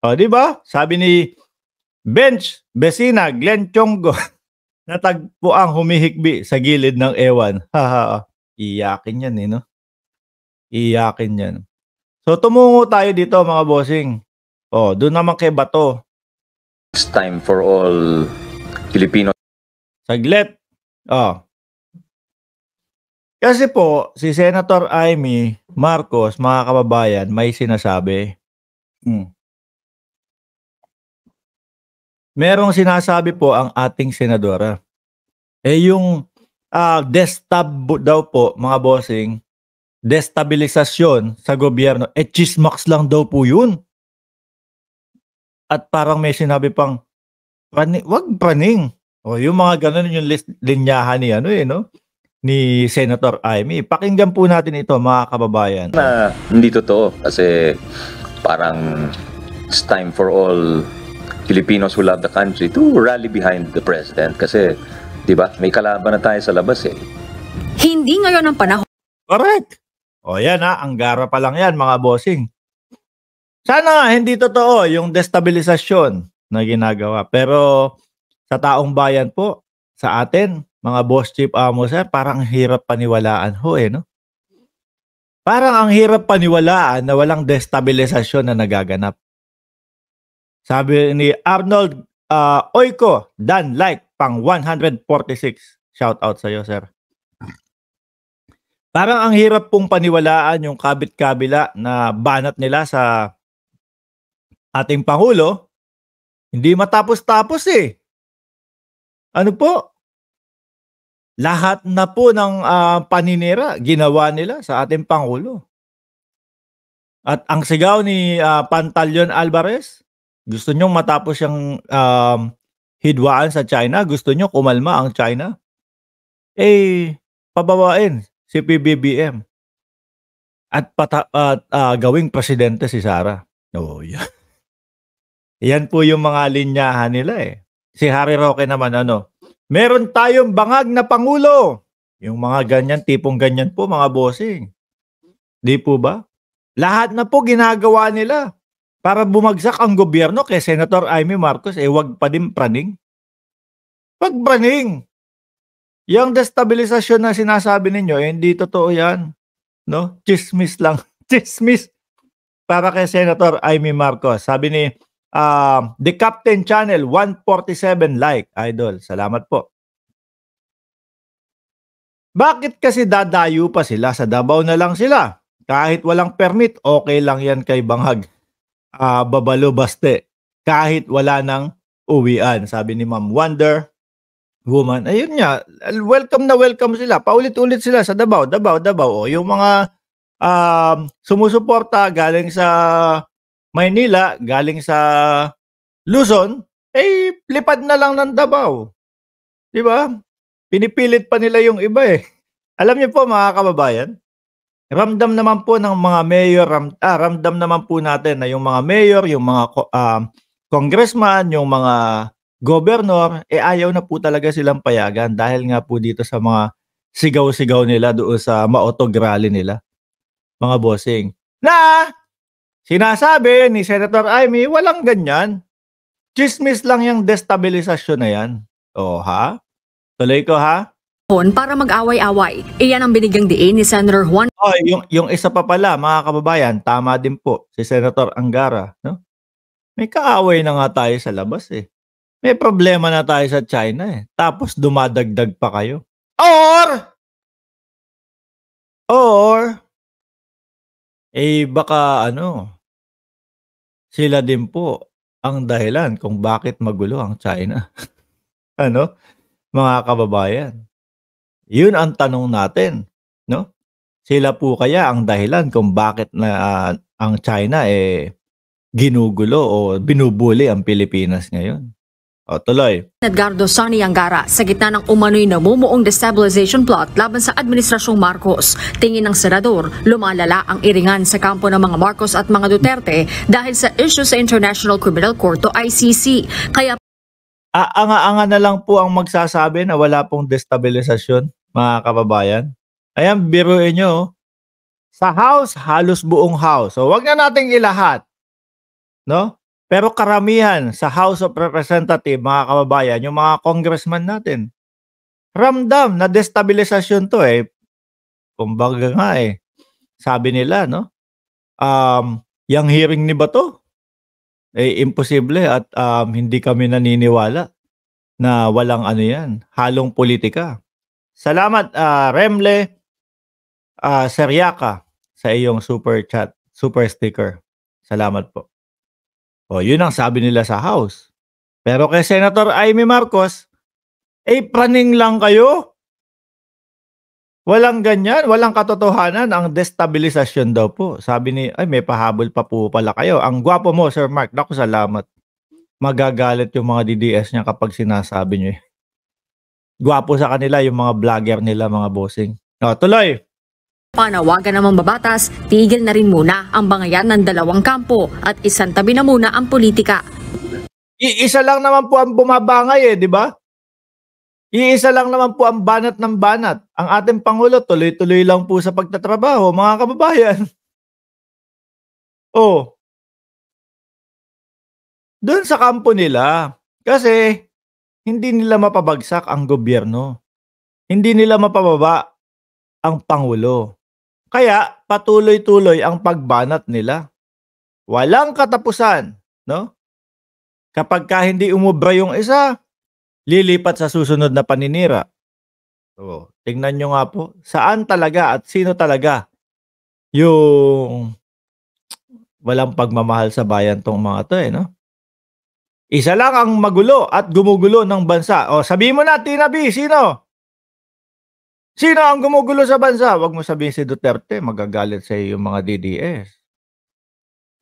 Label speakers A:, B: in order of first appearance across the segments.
A: O, di ba? Sabi ni Bench Besina Glenn Chongo, natagpo ang humihikbi sa gilid ng ewan. Haha, iyakin yan eh, no? Iyakin yan. So, tumungo tayo dito mga bossing. O, doon naman kay Bato.
B: It's time for all Filipinos.
A: Saglit. O. Kasi po, si Senator Amy Marcos, mga kababayan, may sinasabi. Merong sinasabi po ang ating senadora. Eh yung destab daw po, mga bossing, destabilisasyon sa gobyerno, chismox lang daw po yun. At parang may sinabi pang, wag praning. O yung mga ganun yung linyahan ni no? Ni Senator Amy. Pakinggan po natin ito, mga kababayan.
B: Na hindi totoo kasi parang it's time for all Filipinos who love the country to rally behind the president kasi 'di ba? May kalaban na tayo sa labas eh.
C: Hindi ngayon ang panahon.
A: Correct. O yan ang gara pa lang yan, mga bossing. Sana hindi totoo yung destabilisasyon na ginagawa. Pero sa taong bayan po, sa atin, mga boss chief amo sir, parang hirap paniwalaan ho no? Parang ang hirap paniwalaan na walang destabilisasyon na nagaganap. Sabi ni Arnold Oiko, Dan like pang 146. Shout out sa iyo sir. Parang ang hirap pong paniwalaan yung kabit-kabila na banat nila sa ating Pangulo. Hindi matapos-tapos eh. Ano po? Lahat na po ng paninira ginawa nila sa ating Pangulo. At ang sigaw ni Pantaleon Alvarez, gusto nyong matapos yung hidwaan sa China? Gusto nyo kumalma ang China? Eh, pabawain si PBBM. At gawing presidente si Sara. Oh, yan. Yan po yung mga linyahan nila eh. Si Harry Roque naman meron tayong bangag na Pangulo. Yung mga ganyan, tipong ganyan po mga bossing. Di po ba? Lahat na po ginagawa nila para bumagsak ang gobyerno kay Senator Amy Marcos. Wag pa din praning. Wag praning. Yung destabilisasyon na sinasabi ninyo, hindi totoo yan. No? Chismis lang. Chismis para kay Senator Amy Marcos. Sabi ni The Captain Channel 147 like, idol. Salamat po. Bakit kasi dadayo pa sila? Sa Davao na lang sila. Kahit walang permit, okay lang yan kay Bangag. Babalo baste. Kahit wala nang uwian. Sabi ni Ma'am Wonder Woman. Ayun nga, welcome na welcome sila. Paulit-ulit sila sa Davao. O, yung mga sumusuporta galing sa Maynila, galing sa Luzon, lipad na lang ng Davao. Di ba? Pinipilit pa nila yung iba eh. Alam niyo po mga kababayan, ramdam naman po ng mga mayor, ramdam naman po natin na yung mga mayor, yung mga congressman, yung mga governor, ayaw na po talaga silang payagan dahil nga po dito sa mga sigaw-sigaw nila doon sa maotog rally nila. Mga bossing. Na sinasabi ni Senator Amy, walang ganyan. Chismis lang yung destabilisasyon na yan. O ha? Tuloy ko ha?
C: Para mag-away-away. Iyan ang binigyang diin ni Senator Juan.
A: Yung isa pa pala, mga kababayan, tama din po si Senator Angara. No? May kaaway na nga tayo sa labas eh. May problema na tayo sa China eh. Tapos dumadagdag pa kayo. Or baka sila din po ang dahilan kung bakit magulo ang China. Mga kababayan. Yun ang tanong natin, no? Sila po kaya ang dahilan kung bakit na ang China ginugulo o binubuli ang Pilipinas ngayon. O, tuloy.
C: Edgardo Sonny Angara sa gitna ng umano'y namumuong destabilization plot laban sa Administrasyong Marcos. Tingin ng senador, lumalala ang iringan sa kampo ng mga Marcos at mga Duterte dahil sa issue sa International Criminal Court o ICC. Kaya
A: anga-anga na lang po ang magsasabi na wala pong destabilisasyon, mga kababayan. Ayan, biruin nyo. Sa House, halos buong House. So, wag na nating ilahat. No? Pero karamihan sa House of Representatives, mga kababayan, yung mga congressman natin, ramdam na destabilisasyon to eh. Kumbaga nga eh, sabi nila, no? Yung hearing ni Bato, eh imposible at hindi kami naniniwala na walang ano yan, halong politika. Salamat Remle Seriaca sa iyong super chat, super sticker. Salamat po. O, yun ang sabi nila sa House. Pero kay Senator Amy Marcos, praning lang kayo. Walang ganyan, walang katotohanan, ang destabilisasyon daw po. Sabi ni, may pahabol pa po pala kayo. Ang gwapo mo, Sir Mark. Naku, salamat. Magagalit yung mga DDS niya kapag sinasabi niyo. Gwapo sa kanila yung mga vlogger nila, mga bossing. O, tuloy.
C: Panawagan ng mambabatas, tigil na rin muna ang bangayan ng dalawang kampo at isantabi na muna ang politika.
A: Isa lang naman po ang bumabangay di ba? Iisa lang naman po ang banat ng banat. Ang ating Pangulo, tuloy-tuloy lang po sa pagtatrabaho, mga kababayan. Doon sa kampo nila, kasi hindi nila mapabagsak ang gobyerno. Hindi nila mapababa ang Pangulo. Kaya patuloy-tuloy ang pagbanat nila. Walang katapusan, no? Kapag hindi umubra yung isa, lilipat sa susunod na paninira. Tingnan nyo nga po, saan talaga at sino talaga yung walang pagmamahal sa bayan tong mga to no? Isa lang ang magulo at gumugulo ng bansa. Sabihin mo na, Tina B, sino? Sino ang gumugulo sa bansa? Huwag mo sabihin si Duterte, magagalit sa iyo yung mga DDS.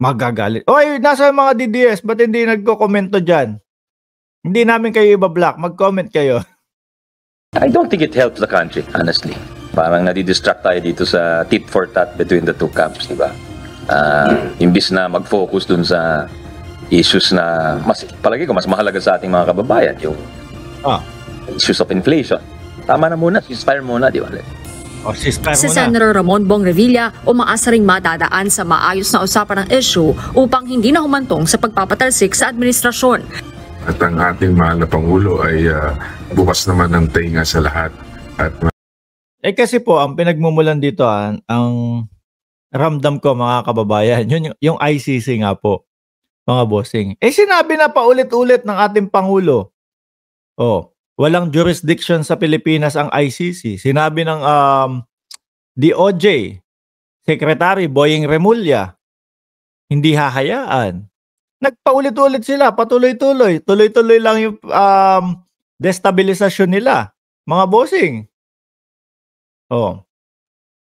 A: Magagalit. Nasa mga DDS, ba't hindi nagko-komento dyan? Hindi namin kayo iba-block, mag-comment kayo.
B: I don't think it helps the country, honestly. Parang nadidistract tayo dito sa tit for tat between the two camps, di ba? Imbis na mag-focus dun sa issues na palagi ko mas mahalaga sa ating mga kababayan, yung issues of inflation. Tama na muna, ceasefire muna, di ba?
A: Ceasefire
C: Si
A: muna.
C: Senator Ramon Bong Revilla umaasa ring madadaan sa maayos na usapan ng issue upang hindi na humantong sa pagpapatalsik sa administrasyon.
D: At ang ating mahal na Pangulo ay bukas naman ng tenga sa lahat. At
A: kasi po, ang pinagmumulan dito, ang ramdam ko mga kababayan, yung ICC nga po, mga bossing. Sinabi na paulit-ulit ng ating Pangulo, walang jurisdiction sa Pilipinas ang ICC. Sinabi ng DOJ, Secretary Boying Remulla, hindi hahayaan. Nagpaulit-ulit sila, patuloy-tuloy. Tuloy-tuloy lang yung destabilisasyon nila. Mga bossing.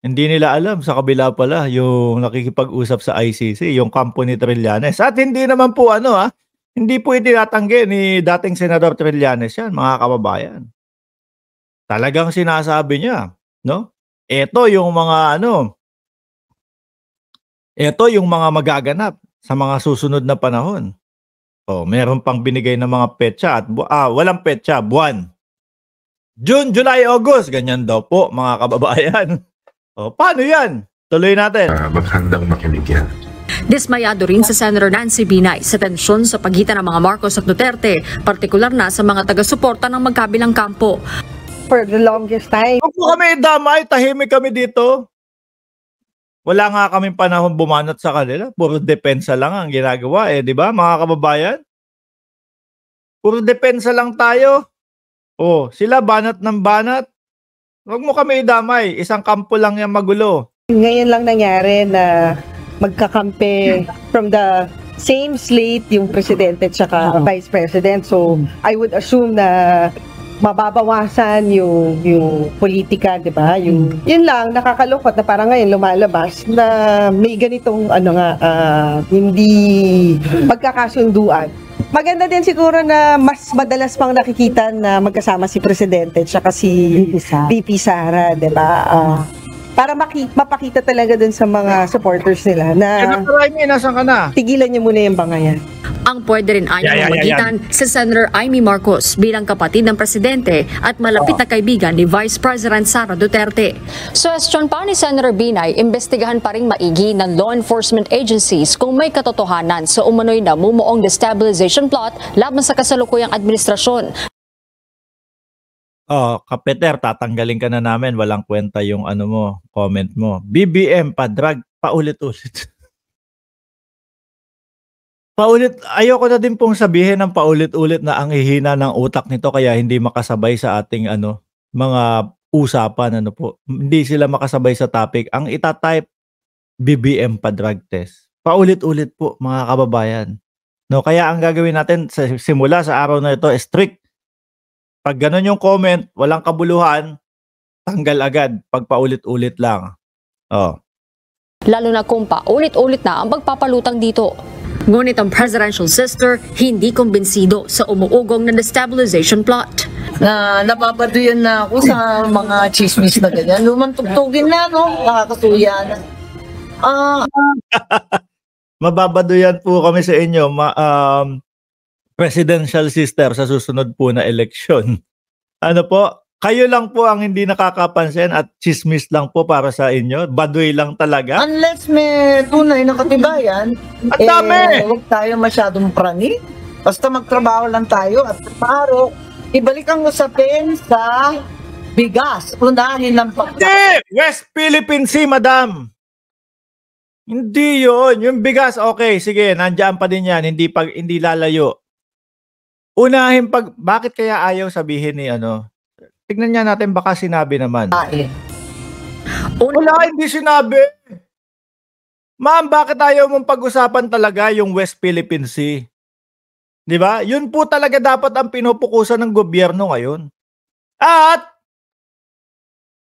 A: Hindi nila alam sa kabila pala yung nakikipag-usap sa ICC, yung kampo ni Trillanes. At hindi naman po hindi po itinatanggi ni dating Senador Trillanes yan, mga kababayan. Talagang sinasabi niya, no? Ito yung mga ito yung mga magaganap sa mga susunod na panahon. Meron pang binigay na mga petsa at walang petsa, buwan. June, July, August, ganyan daw po mga kababayan. Paano yan? Tuloy natin.
D: maghandang makinig yan.
C: Dismayado rin sa Senator Nancy Binay sa tensyon sa pagitan ng mga Marcos at Duterte, partikular na sa mga taga-suporta ng magkabilang kampo.
E: For the longest time.
A: Huwag po kami damay, tahimik kami dito. Wala nga kaming panahon bumanat sa kanila. Puro depensa lang ang ginagawa di ba mga kababayan? Puro depensa lang tayo. Sila banat ng banat. Huwag mo kami idamay. Isang kampo lang yung magulo.
E: Ngayon lang nangyari na magkakampi from the same slate yung presidente at saka vice president. So, I would assume na mababawasan yung politika, di ba? Yun lang, nakakalungkot na parang ngayon lumalabas na may ganitong hindi magkakasunduan. Maganda din siguro na mas madalas pang nakikita na magkasama si Presidente at saka si VP Sara, di ba? para mapakita talaga dun sa mga supporters nila na
A: Senator Amy, nasan ka na?
E: tigilan niyo muna yung bangayan.
C: Ang pwede rin anyang
A: Yeah.
C: magitan sa Senator Amy Marcos bilang kapatid ng presidente at malapit na kaibigan ni Vice President Sara Duterte. Suwestyon pa ni Senator Binay, imbestigahan pa rin maigi ng law enforcement agencies kung may katotohanan sa umano'y namumuong destabilization plot laban sa kasalukuyang administrasyon.
A: Oh, Kapeter, tatanggalin ka na namin. Walang kwenta yung ano mo, comment mo. BBM pa, drag, paulit-ulit. Ayoko na din pong sabihin ng paulit-ulit na ang hihina ng utak nito kaya hindi makasabay sa ating mga usapan. Hindi sila makasabay sa topic. Ang itatype, BBM pa drug test. Paulit-ulit po mga kababayan. No, kaya ang gagawin natin simula sa araw na ito, strict. Pag ganun yung comment, walang kabuluhan, tanggal agad pag paulit-ulit lang. Oh.
C: Lalo na kung paulit-ulit na ang pagpapalutang dito. Ngunit ang presidential sister hindi kumbinsido sa umuugong na destabilization plot.
F: Napapaduyan na ako sa mga chismis na ganyan. Lumantugtugin na, no? Nakakasuya na.
A: Mababaduyan po kami sa inyo, presidential sister sa susunod po na eleksyon. Ano po? Kayo lang po ang hindi nakakapansin at chismis lang po para sa inyo. Baduy lang talaga.
F: Unless may tunay na katibayan,
A: Ang dami!
F: huwag tayo masyadong prani. Basta magtrabaho lang tayo at paro, ibalik ang usapin sa bigas. Unahin ng
A: Hindi! West Philippine Sea, madam! Hindi yun. Yung bigas, okay, sige, nandiyan pa din yan. Hindi lalayo. Unahin bakit kaya ayaw sabihin ni tignan niya natin baka sinabi naman. Wala, hindi sinabi. Ma'am, bakit ayaw mong pag-usapan talaga yung West Philippine Sea? Di ba? Yun po talaga dapat ang pinupukusan ng gobyerno ngayon. At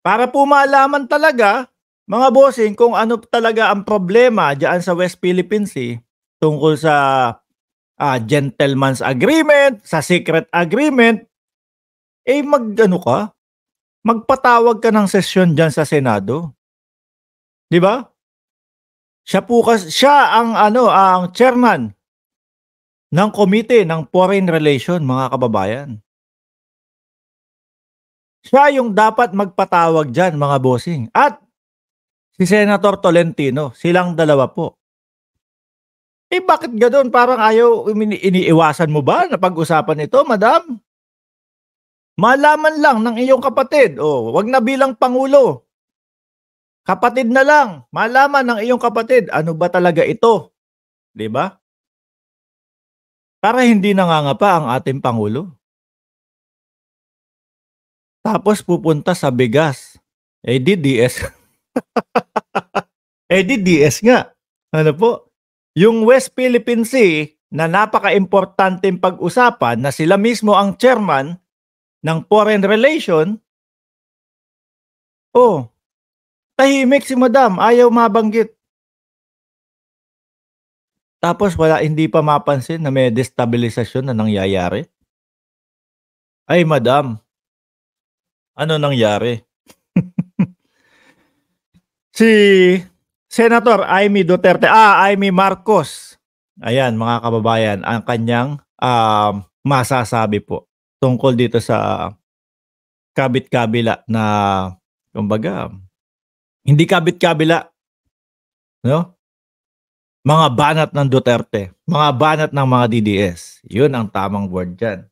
A: para po malaman talaga, mga bossing, kung ano talaga ang problema diyan sa West Philippine Sea tungkol sa gentleman's agreement, sa secret agreement, magpatawag ka ng sesyon dyan sa Senado. Di ba? Siya ang chairman ng Committee ng Foreign Relation, mga kababayan. Siya yung dapat magpatawag dyan, mga bossing. At si Senator Tolentino, silang dalawa po. Bakit ganoon? Parang iniiwasan mo ba na pag-usapan ito, madam? Malaman lang ng iyong kapatid. Wag na bilang Pangulo. Kapatid na lang. Malaman ng iyong kapatid, ano ba talaga ito? Di ba? Para hindi nangangapa ang ating Pangulo. Tapos pupunta sa bigas. DDS. DDS nga. Ano po? Yung West Philippine Sea na napaka-importanteng pag-usapan na sila mismo ang chairman ng Foreign Relation, tahimik si madam, ayaw mabanggit. Tapos hindi pa mapansin na may destabilisasyon na nangyayari. Ay madam, ano nangyari? Si Senator Amy Duterte, Amy Marcos. Ayan mga kababayan, ang kanyang masasabi po tungkol dito sa kabit-kabila na kumbaga hindi kabit-kabila, no? Mga banat ng Duterte, mga banat ng mga DDS. 'Yun ang tamang word diyan.